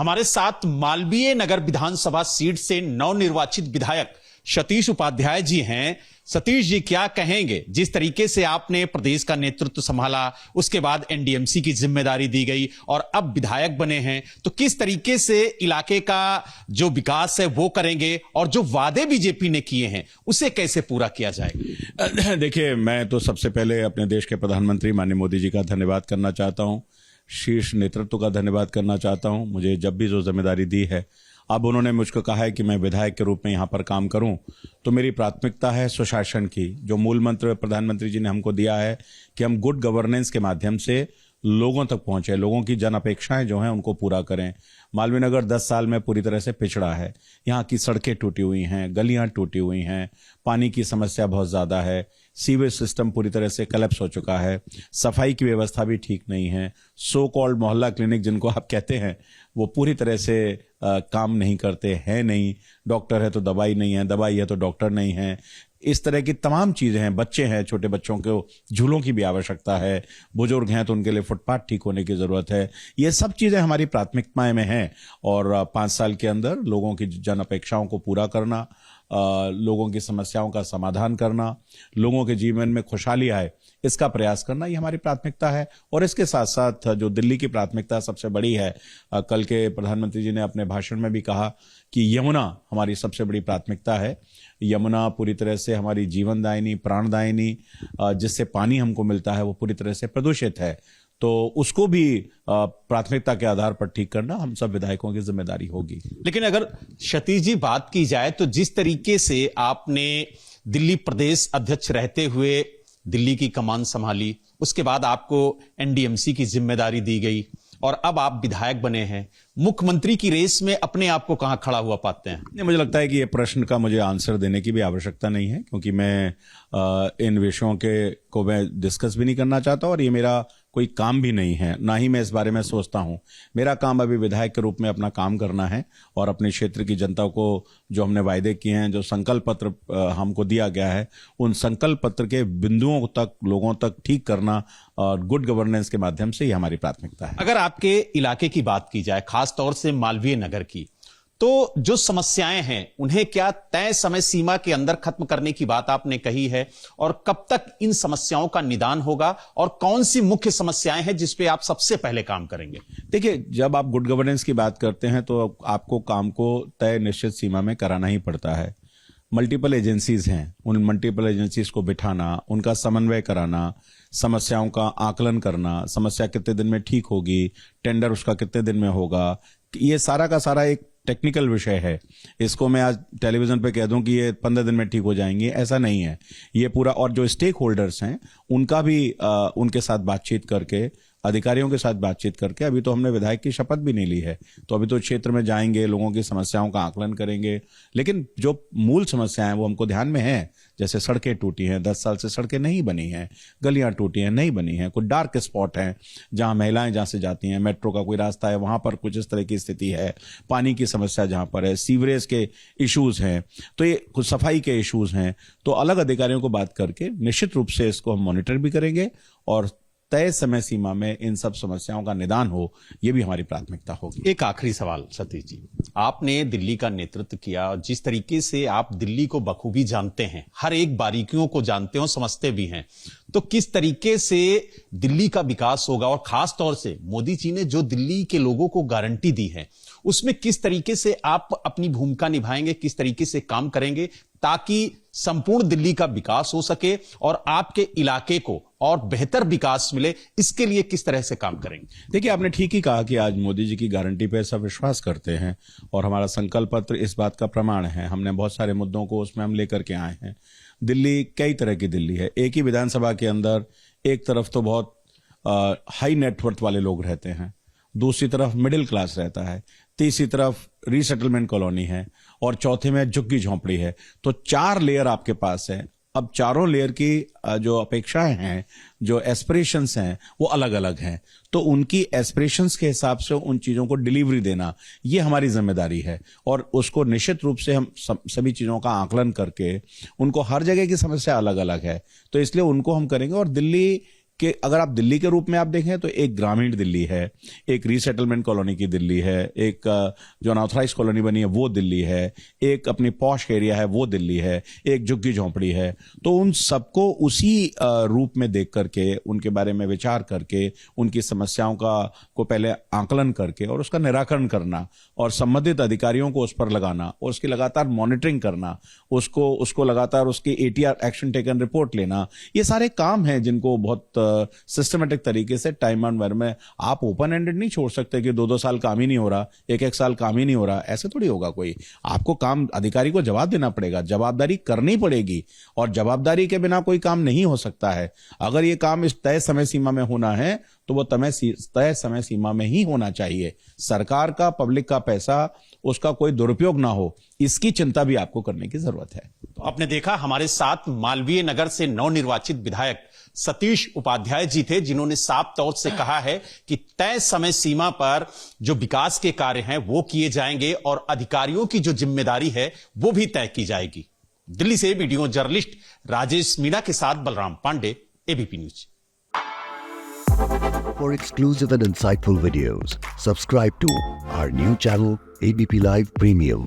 हमारे साथ मालवीय नगर विधानसभा सीट से नवनिर्वाचित विधायक सतीश उपाध्याय जी हैं। सतीश जी, क्या कहेंगे? जिस तरीके से आपने प्रदेश का नेतृत्व संभाला, उसके बाद एनडीएमसी की जिम्मेदारी दी गई और अब विधायक बने हैं, तो किस तरीके से इलाके का जो विकास है वो करेंगे और जो वादे बीजेपी ने किए हैं उसे कैसे पूरा किया जाएगा? देखिए, मैं तो सबसे पहले अपने देश के प्रधानमंत्री माननीय मोदी जी का धन्यवाद करना चाहता हूं, शीर्ष नेतृत्व का धन्यवाद करना चाहता हूं। मुझे जब भी जो जिम्मेदारी दी है, अब उन्होंने मुझको कहा है कि मैं विधायक के रूप में यहाँ पर काम करूं, तो मेरी प्राथमिकता है सुशासन की। जो मूल मंत्र प्रधानमंत्री जी ने हमको दिया है कि हम गुड गवर्नेंस के माध्यम से लोगों तक पहुंचे, लोगों की जन अपेक्षाएं जो हैं उनको पूरा करें। मालवीय नगर 10 साल में पूरी तरह से पिछड़ा है। यहाँ की सड़कें टूटी हुई हैं, गलियां टूटी हुई हैं, पानी की समस्या बहुत ज्यादा है, सीवेज सिस्टम पूरी तरह से कलेप्स हो चुका है, सफाई की व्यवस्था भी ठीक नहीं है, सो कॉल्ड मोहल्ला क्लिनिक जिनको आप कहते हैं वो पूरी तरह से काम नहीं करते हैं। नहीं, डॉक्टर है तो दवाई नहीं है, दवाई है तो डॉक्टर नहीं है। इस तरह की तमाम चीजें हैं। बच्चे हैं, छोटे बच्चों को झूलों की भी आवश्यकता है, बुजुर्ग हैं तो उनके लिए फुटपाथ ठीक होने की जरूरत है। ये सब चीजें हमारी प्राथमिकताएं में हैं और 5 साल के अंदर लोगों की जन अपेक्षाओं को पूरा करना, लोगों की समस्याओं का समाधान करना, लोगों के जीवन में खुशहाली आए, इसका प्रयास करना, ये हमारी प्राथमिकता है। और इसके साथ साथ जो दिल्ली की प्राथमिकता सबसे बड़ी है, कल के प्रधानमंत्री जी ने अपने भाषण में भी कहा कि यमुना हमारी सबसे बड़ी प्राथमिकता है। यमुना पूरी तरह से हमारी जीवनदायिनी, प्राणदायिनी, जिससे पानी हमको मिलता है वो पूरी तरह से प्रदूषित है, तो उसको भी प्राथमिकता के आधार पर ठीक करना हम सब विधायकों की जिम्मेदारी होगी। लेकिन अगर सतीश जी बात की जाए तो जिस तरीके से आपने दिल्ली प्रदेश अध्यक्ष रहते हुए दिल्ली की कमान संभाली, उसके बाद आपको एनडीएमसी की जिम्मेदारी दी गई और अब आप विधायक बने हैं, मुख्यमंत्री की रेस में अपने आप को कहां खड़ा हुआ पाते हैं? मुझे लगता है कि ये प्रश्न का मुझे आंसर देने की भी आवश्यकता नहीं है, क्योंकि मैं इन विषयों को मैं डिस्कस भी नहीं करना चाहता और ये मेरा कोई काम भी नहीं है, ना ही मैं इस बारे में सोचता हूं। मेरा काम अभी विधायक के रूप में अपना काम करना है और अपने क्षेत्र की जनता को जो हमने वायदे किए हैं, जो संकल्प पत्र हमको दिया गया है, उन संकल्प पत्र के बिंदुओं तक, लोगों तक ठीक करना और गुड गवर्नेंस के माध्यम से ही हमारी प्राथमिकता है। अगर आपके इलाके की बात की जाए, खास तौर से मालवीय नगर की, तो जो समस्याएं हैं उन्हें क्या तय समय सीमा के अंदर खत्म करने की बात आपने कही है और कब तक इन समस्याओं का निदान होगा और कौन सी मुख्य समस्याएं हैं जिस पे आप सबसे पहले काम करेंगे? देखिए, जब आप गुड गवर्नेंस की बात करते हैं तो आपको काम को तय निश्चित सीमा में कराना ही पड़ता है। मल्टीपल एजेंसीज हैं, उन मल्टीपल एजेंसीज को बिठाना, उनका समन्वय कराना, समस्याओं का आकलन करना, समस्या कितने दिन में ठीक होगी, टेंडर उसका कितने दिन में होगा, ये सारा का सारा एक टेक्निकल विषय है। इसको मैं आज टेलीविजन पे कह दूं कि ये 15 दिन में ठीक हो जाएंगे, ऐसा नहीं है। ये पूरा, और जो स्टेक होल्डर्स हैं उनका भी उनके साथ बातचीत करके, अधिकारियों के साथ बातचीत करके, अभी तो हमने विधायक की शपथ भी नहीं ली है, तो अभी तो क्षेत्र में जाएंगे, लोगों की समस्याओं का आकलन करेंगे। लेकिन जो मूल समस्याएं वो हमको ध्यान में है, जैसे सड़कें टूटी हैं, 10 साल से सड़कें नहीं बनी हैं, गलियां टूटी हैं, नहीं बनी हैं, कुछ डार्क स्पॉट हैं जहां महिलाएं जहां से जाती हैं, मेट्रो का कोई रास्ता है वहां पर कुछ इस तरह की स्थिति है, पानी की समस्या जहां पर है, सीवरेज के इश्यूज हैं, तो ये कुछ सफाई के इश्यूज हैं। तो अलग अधिकारियों को बात करके निश्चित रूप से इसको हम मॉनिटर भी करेंगे और तय समय सीमा में इन सब समस्याओं का निदान हो, ये भी हमारी प्राथमिकता होगी। एक आखिरी सवाल सतीश जी, आपने दिल्ली का नेतृत्व किया और जिस तरीके से आप दिल्ली को बखूबी जानते हैं, हर एक बारीकियों को जानते हो, समझते भी हैं, तो किस तरीके से दिल्ली का विकास होगा और खास तौर से मोदी जी ने जो दिल्ली के लोगों को गारंटी दी है उसमें किस तरीके से आप अपनी भूमिका निभाएंगे, किस तरीके से काम करेंगे ताकि संपूर्ण दिल्ली का विकास हो सके और आपके इलाके को और बेहतर विकास मिले, इसके लिए किस तरह से काम करेंगे? देखिए, आपने ठीक ही कहा कि आज मोदी जी की गारंटी पे सब विश्वास करते हैं और हमारा संकल्प पत्र इस बात का प्रमाण है। हमने बहुत सारे मुद्दों को उसमें हम लेकर के आए हैं। दिल्ली कई तरह की दिल्ली है। एक ही विधानसभा के अंदर एक तरफ तो बहुत हाई नेटवर्थ वाले लोग रहते हैं, दूसरी तरफ मिडिल क्लास रहता है, तीसरी तरफ रीसेटलमेंट कॉलोनी है और चौथे में झुग्गी झोंपड़ी है। तो 4 लेयर आपके पास है। अब चारों लेयर की जो अपेक्षाएं हैं, जो एस्पिरेशंस हैं, वो अलग अलग हैं। तो उनकी एस्पिरेशंस के हिसाब से उन चीजों को डिलीवरी देना, ये हमारी जिम्मेदारी है और उसको निश्चित रूप से हम सभी चीजों का आकलन करके, उनको हर जगह की समस्या अलग अलग है तो इसलिए उनको हम करेंगे। और दिल्ली कि अगर आप दिल्ली के रूप में आप देखें तो एक ग्रामीण दिल्ली है, एक रीसेटलमेंट कॉलोनी की दिल्ली है, एक जो अनऑथराइज कॉलोनी बनी है वो दिल्ली है, एक अपनी पॉश एरिया है वो दिल्ली है, एक झुग्गी झोंपड़ी है। तो उन सबको उसी रूप में देख करके, उनके बारे में विचार करके, उनकी समस्याओं को पहले आकलन करके और उसका निराकरण करना और संबंधित अधिकारियों को उस पर लगाना और उसकी लगातार मॉनिटरिंग करना, उसको लगातार उसकी ATR एक्शन टेकन रिपोर्ट लेना, ये सारे काम हैं जिनको बहुत सिस्टमेटिक तरीके से टाइम ऑन वर में आप ओपन एंडेड नहीं छोड़ सकते कि 2-2 साल काम ही नहीं हो रहा, 1-1 साल काम ही नहीं हो रहा, ऐसे थोड़ी होगा कोई। आपको काम अधिकारी को जवाब देना पड़ेगा, जवाबदारी करनी पड़ेगी और जवाबदारी के बिना कोई काम नहीं हो सकता है। अगर ये काम इस तय समय सीमा में होना है तो वो तय समय सीमा में ही होना चाहिए। सरकार का, पब्लिक का पैसा, उसका कोई दुरुपयोग ना हो, इसकी चिंता भी आपको करने की जरूरत है। तो आपने देखा हमारे साथ मालवीय नगर से नवनिर्वाचित विधायक सतीश उपाध्याय जी थे, जिन्होंने साफ तौर से कहा है कि तय समय सीमा पर जो विकास के कार्य हैं वो किए जाएंगे और अधिकारियों की जो जिम्मेदारी है वो भी तय की जाएगी। दिल्ली से वीडियो जर्नलिस्ट राजेश मीणा के साथ Balram Pandey, ABP news. For exclusive and insightful videos, subscribe to our new channel ABP Live Premium.